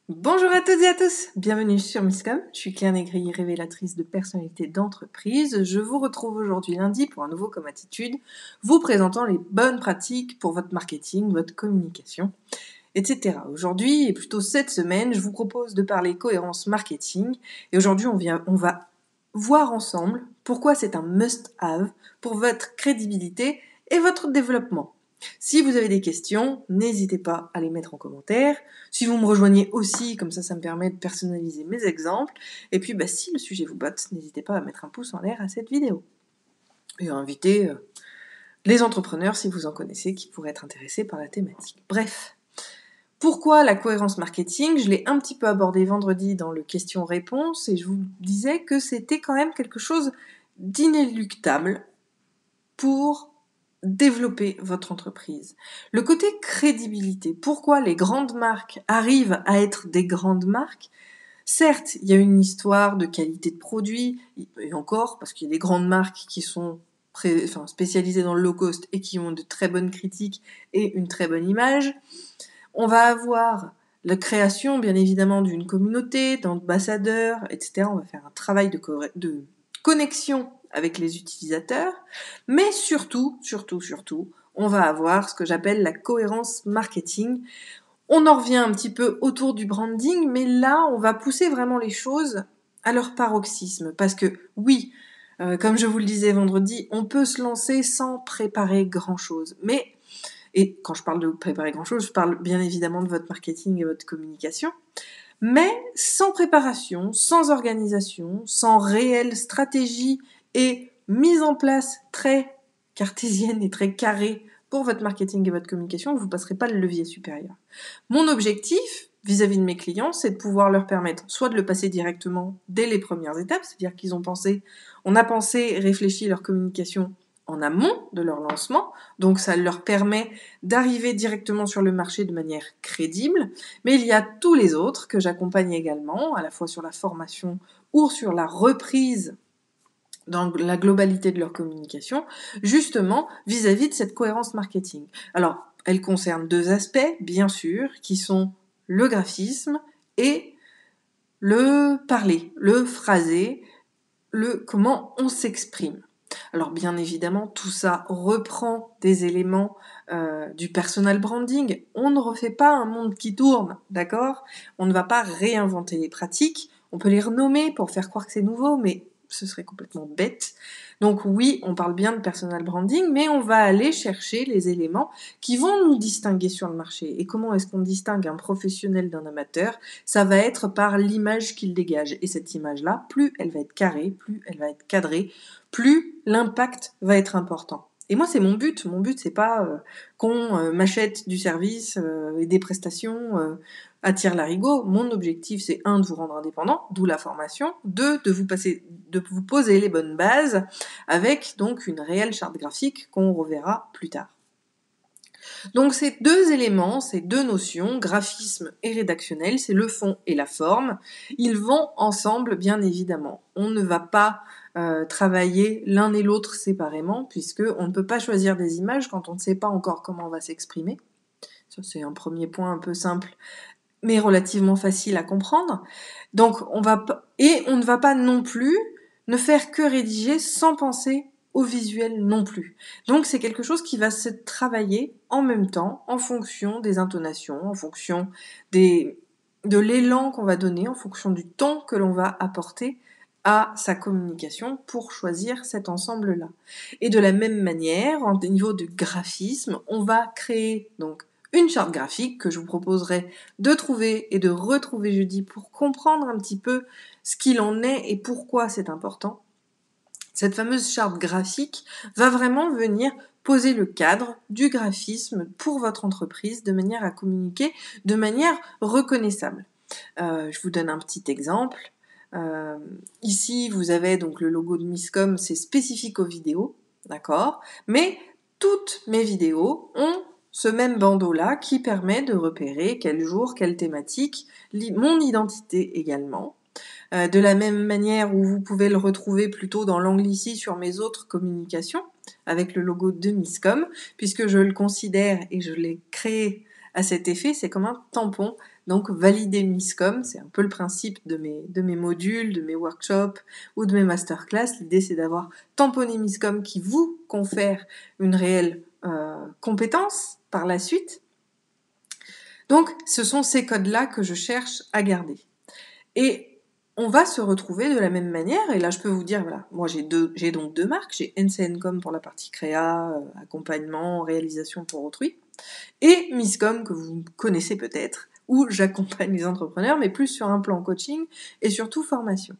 Bonjour à toutes et à tous, bienvenue sur Misscom, je suis Claire Négrier, révélatrice de personnalités d'entreprise. Je vous retrouve aujourd'hui lundi pour un nouveau Comme Attitude, vous présentant les bonnes pratiques pour votre marketing, votre communication, etc. Aujourd'hui, et plutôt cette semaine, je vous propose de parler cohérence marketing. Et aujourd'hui, on va voir ensemble pourquoi c'est un must-have pour votre crédibilité et votre développement. Si vous avez des questions, n'hésitez pas à les mettre en commentaire. Si vous me rejoignez aussi, comme ça me permet de personnaliser mes exemples. Et puis, si le sujet vous botte, n'hésitez pas à mettre un pouce en l'air à cette vidéo. Et à inviter les entrepreneurs, si vous en connaissez, qui pourraient être intéressés par la thématique. Bref. Pourquoi la cohérence marketing ? Je l'ai un petit peu abordé vendredi dans le question-réponse et je vous disais que c'était quand même quelque chose d'inéluctable pour développer votre entreprise. Le côté crédibilité, pourquoi les grandes marques arrivent à être des grandes marques ? Certes, il y a une histoire de qualité de produit, et encore, parce qu'il y a des grandes marques qui sont spécialisées dans le low cost et qui ont de très bonnes critiques et une très bonne image. On va avoir la création, bien évidemment, d'une communauté, d'ambassadeurs, etc. On va faire un travail de connexion avec les utilisateurs, mais surtout, on va avoir ce que j'appelle la cohérence marketing. On en revient un petit peu autour du branding, mais là, on va pousser vraiment les choses à leur paroxysme, parce que oui, comme je vous le disais vendredi, on peut se lancer sans préparer grand-chose, et quand je parle de préparer grand-chose, je parle bien évidemment de votre marketing et votre communication, mais sans préparation, sans organisation, sans réelle stratégie et mise en place très cartésienne et très carrée pour votre marketing et votre communication, vous ne passerez pas le levier supérieur. Mon objectif vis-à-vis de mes clients, c'est de pouvoir leur permettre soit de le passer directement dès les premières étapes, c'est-à-dire on a pensé, réfléchi leur communication en amont de leur lancement, donc ça leur permet d'arriver directement sur le marché de manière crédible, mais il y a tous les autres que j'accompagne également, à la fois sur la formation ou sur la reprise dans la globalité de leur communication, justement vis-à-vis de cette cohérence marketing. Alors, elle concerne deux aspects, bien sûr, qui sont le graphisme et le parler, le phraser, le comment on s'exprime. Alors bien évidemment, tout ça reprend des éléments du personal branding. On ne refait pas un monde qui tourne, d'accord ? On ne va pas réinventer les pratiques. On peut les renommer pour faire croire que c'est nouveau, mais ce serait complètement bête. Donc oui, on parle bien de personal branding, mais on va aller chercher les éléments qui vont nous distinguer sur le marché. Et comment est-ce qu'on distingue un professionnel d'un amateur ? Ça va être par l'image qu'il dégage. Et cette image-là, plus elle va être carrée, plus elle va être cadrée, plus l'impact va être important. Et moi, c'est mon but. Mon but, c'est pas qu'on m'achète du service et des prestations à tire-larigot. Mon objectif, c'est de vous rendre indépendant, d'où la formation, de vous poser les bonnes bases avec donc une réelle charte graphique qu'on reverra plus tard. Donc ces deux éléments, ces deux notions, graphisme et rédactionnel, c'est le fond et la forme, ils vont ensemble bien évidemment. On ne va pas travailler l'un et l'autre séparément puisque on ne peut pas choisir des images quand on ne sait pas encore comment on va s'exprimer. Ça c'est un premier point un peu simple mais relativement facile à comprendre. Donc on ne va pas non plus ne faire que rédiger sans penser au visuel non plus. Donc c'est quelque chose qui va se travailler en même temps, en fonction des intonations, en fonction de l'élan qu'on va donner, en fonction du ton que l'on va apporter à sa communication pour choisir cet ensemble-là. Et de la même manière, au niveau du graphisme, on va créer donc une charte graphique que je vous proposerai de trouver et de retrouver jeudi pour comprendre un petit peu ce qu'il en est et pourquoi c'est important. Cette fameuse charte graphique va vraiment venir poser le cadre du graphisme pour votre entreprise de manière à communiquer de manière reconnaissable. Je vous donne un petit exemple. Ici, vous avez donc le logo de Misscom, c'est spécifique aux vidéos, d'accord ? Mais toutes mes vidéos ont ce même bandeau-là qui permet de repérer quel jour, quelle thématique, mon identité également. De la même manière où vous pouvez le retrouver plutôt dans l'angle ici sur mes autres communications, avec le logo de Misscom, puisque je le considère et je l'ai créé à cet effet, c'est comme un tampon. Donc, valider Miscom, c'est un peu le principe de mes modules, de mes workshops ou de mes masterclass. L'idée, c'est d'avoir tamponné Miscom qui vous confère une réelle compétence par la suite. Donc, ce sont ces codes-là que je cherche à garder. Et on va se retrouver de la même manière, et là je peux vous dire, voilà, moi j'ai donc deux marques, j'ai NCNcom pour la partie créa, accompagnement, réalisation pour autrui, et Miscom que vous connaissez peut-être, où j'accompagne les entrepreneurs, mais plus sur un plan coaching et surtout formation.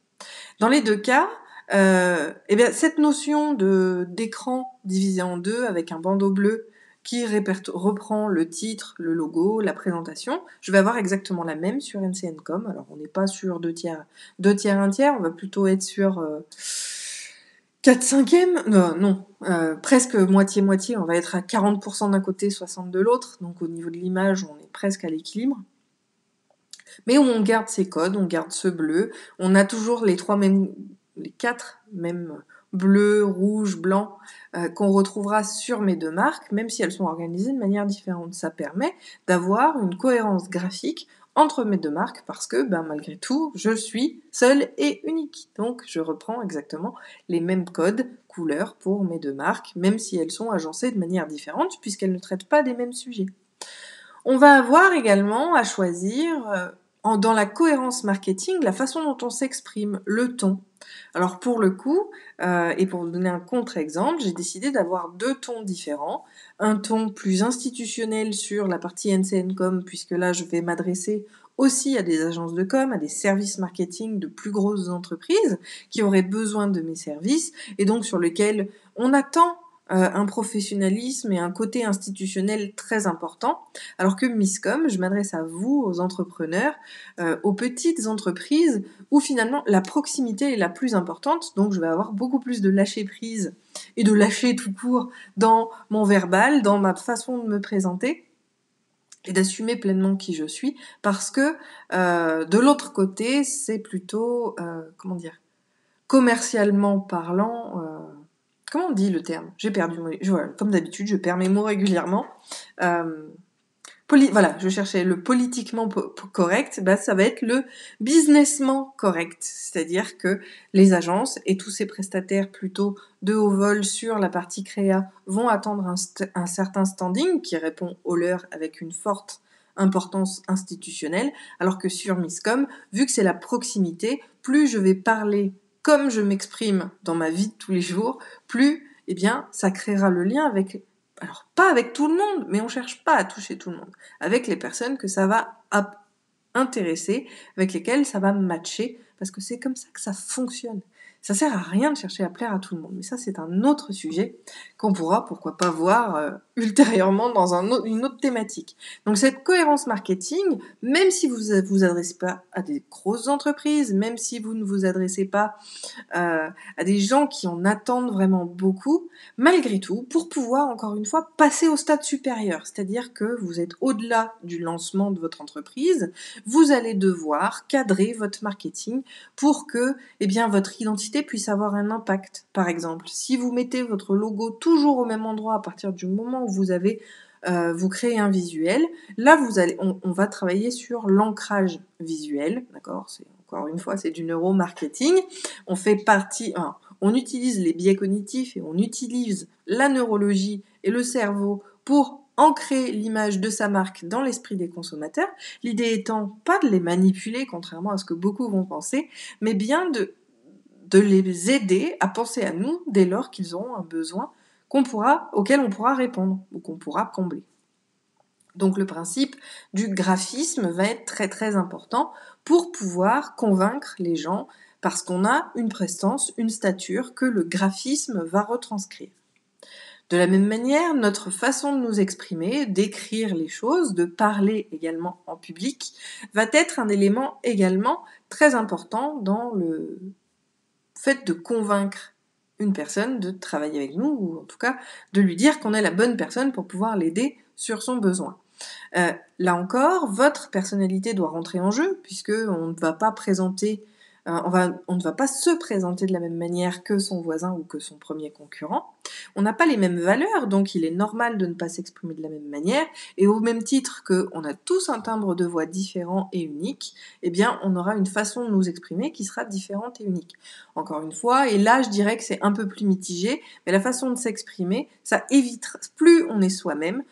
Dans les deux cas, eh bien, cette notion d'écran divisé en deux avec un bandeau bleu qui reprend le titre, le logo, la présentation, je vais avoir exactement la même sur NCNcom. Alors, on n'est pas sur 2 tiers, 1 tiers, on va plutôt être sur 4/5, non, presque moitié-moitié, on va être à 40% d'un côté, 60% de l'autre, donc au niveau de l'image, on est presque à l'équilibre. Mais on garde ces codes, on garde ce bleu, on a toujours les 4 mêmes bleu, rouge, blanc qu'on retrouvera sur mes deux marques, même si elles sont organisées de manière différente. Ça permet d'avoir une cohérence graphique entre mes deux marques parce que malgré tout, je suis seule et unique. Donc je reprends exactement les mêmes codes, couleurs pour mes deux marques, même si elles sont agencées de manière différente puisqu'elles ne traitent pas des mêmes sujets. On va avoir également à choisir dans la cohérence marketing, la façon dont on s'exprime, le ton. Alors pour le coup, et pour vous donner un contre-exemple, j'ai décidé d'avoir 2 tons différents. Un ton plus institutionnel sur la partie NCNcom, puisque là je vais m'adresser aussi à des agences de com, à des services marketing de plus grosses entreprises qui auraient besoin de mes services, et donc sur lesquels on attend un professionnalisme et un côté institutionnel très important, alors que Miscom, je m'adresse à vous, aux entrepreneurs, aux petites entreprises, où finalement la proximité est la plus importante, donc je vais avoir beaucoup plus de lâcher prise et de lâcher tout court dans mon verbal, dans ma façon de me présenter, et d'assumer pleinement qui je suis, parce que de l'autre côté, c'est plutôt, commercialement parlant, comment on dit le terme? J'ai perdu, voilà, comme d'habitude, je perds mes mots régulièrement. Je cherchais le politiquement correct, ça va être le businessment correct. C'est-à-dire que les agences et tous ces prestataires plutôt de haut vol sur la partie créa vont attendre un certain standing qui répond au leur avec une forte importance institutionnelle, alors que sur Miscom, vu que c'est la proximité, plus je vais parler comme je m'exprime dans ma vie de tous les jours, plus ça créera le lien avec, alors pas avec tout le monde, mais on cherche pas à toucher tout le monde, avec les personnes que ça va intéresser, avec lesquelles ça va matcher, parce que c'est comme ça que ça fonctionne. Ça sert à rien de chercher à plaire à tout le monde, mais ça c'est un autre sujet qu'on pourra, pourquoi pas, voir ultérieurement dans une autre thématique. Donc cette cohérence marketing, même si vous vous adressez pas à des grosses entreprises, même si vous ne vous adressez pas à des gens qui en attendent vraiment beaucoup, malgré tout, pour pouvoir, encore une fois, passer au stade supérieur, c'est-à-dire que vous êtes au-delà du lancement de votre entreprise, vous allez devoir cadrer votre marketing pour que votre identité puisse avoir un impact. Par exemple, si vous mettez votre logo toujours au même endroit à partir du moment où vous créez un visuel, là on va travailler sur l'ancrage visuel, d'accord? Encore une fois, c'est du neuromarketing. On utilise les biais cognitifs et on utilise la neurologie et le cerveau pour ancrer l'image de sa marque dans l'esprit des consommateurs. L'idée étant pas de les manipuler, contrairement à ce que beaucoup vont penser, mais bien de les aider à penser à nous dès lors qu'ils auront un besoin auquel on pourra répondre ou qu'on pourra combler. Donc le principe du graphisme va être très très important pour pouvoir convaincre les gens parce qu'on a une prestance, une stature que le graphisme va retranscrire. De la même manière, notre façon de nous exprimer, d'écrire les choses, de parler également en public, va être un élément également très important dans le fait de convaincre une personne de travailler avec nous, ou en tout cas de lui dire qu'on est la bonne personne pour pouvoir l'aider sur son besoin. Là encore, votre personnalité doit rentrer en jeu, puisque on ne va pas présenter on ne va pas se présenter de la même manière que son voisin ou que son premier concurrent. On n'a pas les mêmes valeurs, donc il est normal de ne pas s'exprimer de la même manière. Et au même titre qu'on a tous un timbre de voix différent et unique, eh bien, on aura une façon de nous exprimer qui sera différente et unique. Encore une fois, et là, je dirais que c'est un peu plus mitigé, mais la façon de s'exprimer, ça évite, plus on est soi-même,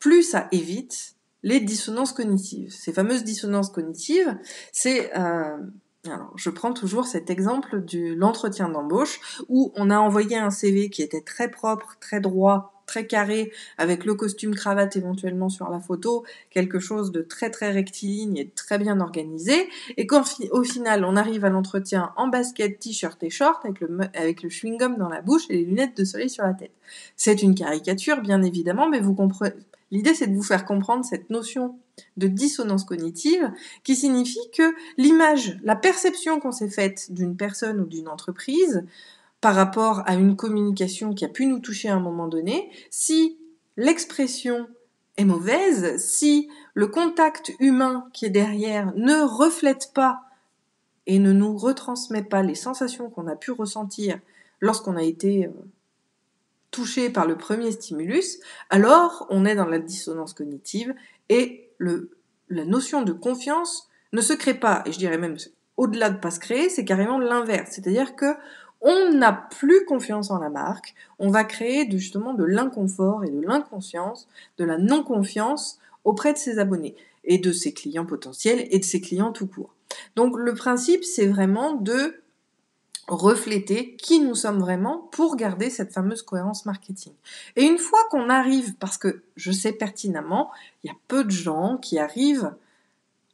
plus ça évite les dissonances cognitives. Ces fameuses dissonances cognitives, alors, je prends toujours cet exemple de l'entretien d'embauche où on a envoyé un CV qui était très propre, très droit, très carré, avec le costume cravate éventuellement sur la photo, quelque chose de très très rectiligne et très bien organisé, et au final on arrive à l'entretien en basket, t-shirt et short, avec le chewing-gum dans la bouche et les lunettes de soleil sur la tête. C'est une caricature bien évidemment, mais vous comprenez. L'idée c'est de vous faire comprendre cette notion de dissonance cognitive qui signifie que l'image, la perception qu'on s'est faite d'une personne ou d'une entreprise par rapport à une communication qui a pu nous toucher à un moment donné, si l'expression est mauvaise, si le contact humain qui est derrière ne reflète pas et ne nous retransmet pas les sensations qu'on a pu ressentir lorsqu'on a été touché par le premier stimulus, alors on est dans la dissonance cognitive et la notion de confiance ne se crée pas. Et je dirais même, au-delà de pas se créer, c'est carrément l'inverse. C'est-à-dire que on n'a plus confiance en la marque, on va créer justement de l'inconfort et de l'inconscience, de la non-confiance auprès de ses abonnés et de ses clients potentiels et de ses clients tout court. Donc le principe, c'est vraiment de refléter qui nous sommes vraiment pour garder cette fameuse cohérence marketing. Et une fois qu'on arrive, parce que je sais pertinemment, il y a peu de gens qui arrivent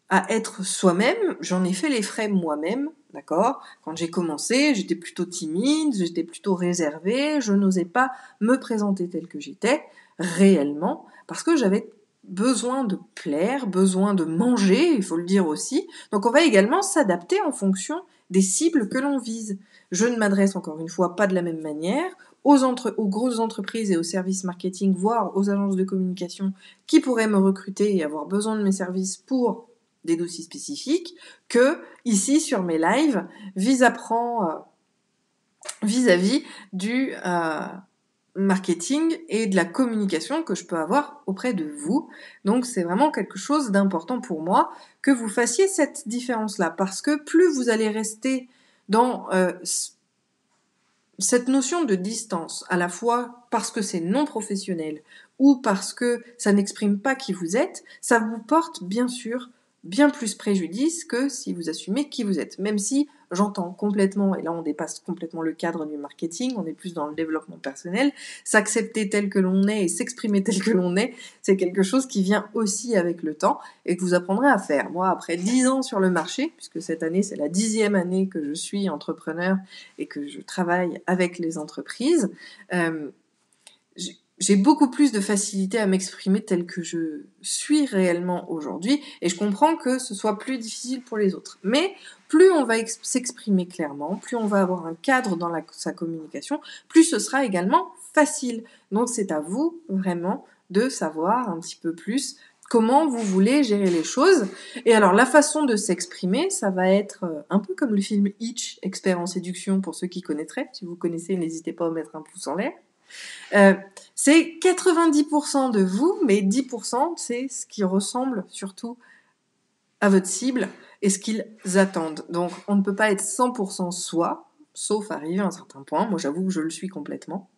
à être soi-même, j'en ai fait les frais moi-même, d'accord ? Quand j'ai commencé, j'étais plutôt timide, j'étais plutôt réservée, je n'osais pas me présenter telle que j'étais, réellement, parce que j'avais besoin de plaire, besoin de manger, il faut le dire aussi. Donc on va également s'adapter en fonction des cibles que l'on vise. Je ne m'adresse encore une fois pas de la même manière aux grosses entreprises et aux services marketing, voire aux agences de communication qui pourraient me recruter et avoir besoin de mes services pour des dossiers spécifiques, que ici sur mes lives vis-à-vis du marketing et de la communication que je peux avoir auprès de vous. Donc c'est vraiment quelque chose d'important pour moi que vous fassiez cette différence-là, parce que plus vous allez rester dans cette notion de distance, à la fois parce que c'est non professionnel ou parce que ça n'exprime pas qui vous êtes, ça vous porte bien sûr bien plus préjudice que si vous assumez qui vous êtes. Même si j'entends complètement, et là on dépasse complètement le cadre du marketing, on est plus dans le développement personnel, s'accepter tel que l'on est et s'exprimer tel que l'on est, c'est quelque chose qui vient aussi avec le temps et que vous apprendrez à faire. Moi, après 10 ans sur le marché, puisque cette année c'est la 10e année que je suis entrepreneur et que je travaille avec les entreprises, j'ai beaucoup plus de facilité à m'exprimer tel que je suis réellement aujourd'hui, et je comprends que ce soit plus difficile pour les autres. Mais plus on va s'exprimer clairement, plus on va avoir un cadre dans sa communication, plus ce sera également facile. Donc c'est à vous vraiment de savoir un petit peu plus comment vous voulez gérer les choses. Et alors la façon de s'exprimer, ça va être un peu comme le film Hitch, expert en séduction, pour ceux qui connaîtraient. Si vous connaissez, n'hésitez pas à mettre un pouce en l'air. C'est 90% de vous, mais 10% c'est ce qui ressemble surtout à votre cible et ce qu'ils attendent. Donc on ne peut pas être 100% soi, sauf arriver à un certain point. Moi j'avoue que je le suis complètement.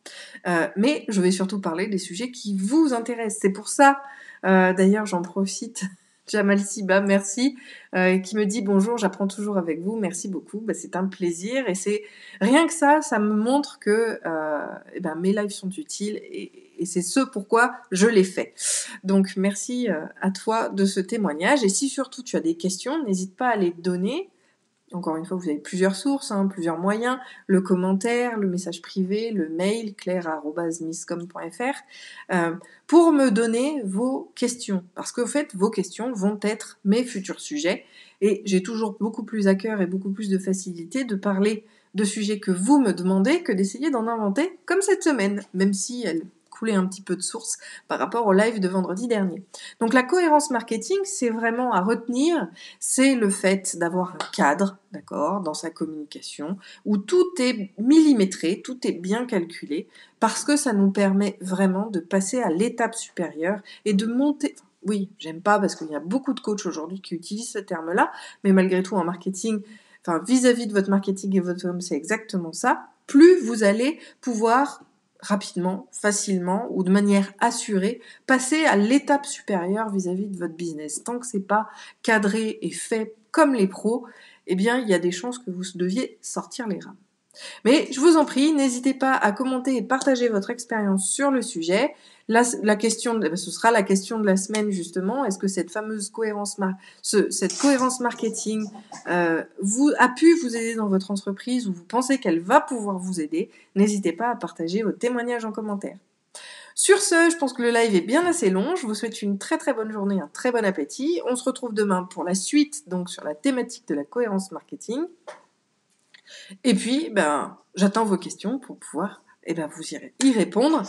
Mais je vais surtout parler des sujets qui vous intéressent. C'est pour ça, d'ailleurs j'en profite, Jamal Siba, merci, qui me dit bonjour, j'apprends toujours avec vous, merci beaucoup, c'est un plaisir, et c'est rien que ça me montre que mes lives sont utiles, et c'est ce pourquoi je les fais. Donc merci à toi de ce témoignage, et si surtout tu as des questions, n'hésite pas à les donner. Encore une fois, vous avez plusieurs sources, plusieurs moyens, le commentaire, le message privé, le mail, claire@misscom.fr, pour me donner vos questions. Parce qu'en fait, vos questions vont être mes futurs sujets, et j'ai toujours beaucoup plus à cœur et beaucoup plus de facilité de parler de sujets que vous me demandez que d'essayer d'en inventer comme cette semaine, même si elle couler un petit peu de source par rapport au live de vendredi dernier. Donc la cohérence marketing, c'est vraiment à retenir, c'est le fait d'avoir un cadre, d'accord, dans sa communication, où tout est millimétré, tout est bien calculé, parce que ça nous permet vraiment de passer à l'étape supérieure et de monter. Oui, j'aime pas parce qu'il y a beaucoup de coachs aujourd'hui qui utilisent ce terme-là, mais malgré tout en marketing, enfin vis-à-vis de votre marketing et votre com, c'est exactement ça. Plus vous allez pouvoir rapidement, facilement ou de manière assurée passer à l'étape supérieure vis-à-vis de votre business. Tant que c'est pas cadré et fait comme les pros, eh bien il y a des chances que vous deviez sortir les rames. Mais je vous en prie, n'hésitez pas à commenter et partager votre expérience sur le sujet. La question, ce sera la question de la semaine justement. Est-ce que cette fameuse cette cohérence marketing a pu vous aider dans votre entreprise ou vous pensez qu'elle va pouvoir vous aider? N'hésitez pas à partager vos témoignages en commentaire. Sur ce, je pense que le live est bien assez long. Je vous souhaite une très très bonne journée, un très bon appétit. On se retrouve demain pour la suite, donc sur la thématique de la cohérence marketing. Et puis, j'attends vos questions pour pouvoir vous y répondre.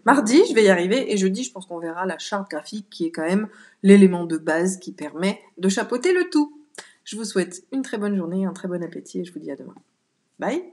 Mardi, je vais y arriver, et jeudi, je pense qu'on verra la charte graphique qui est quand même l'élément de base qui permet de chapeauter le tout. Je vous souhaite une très bonne journée, un très bon appétit, et je vous dis à demain. Bye!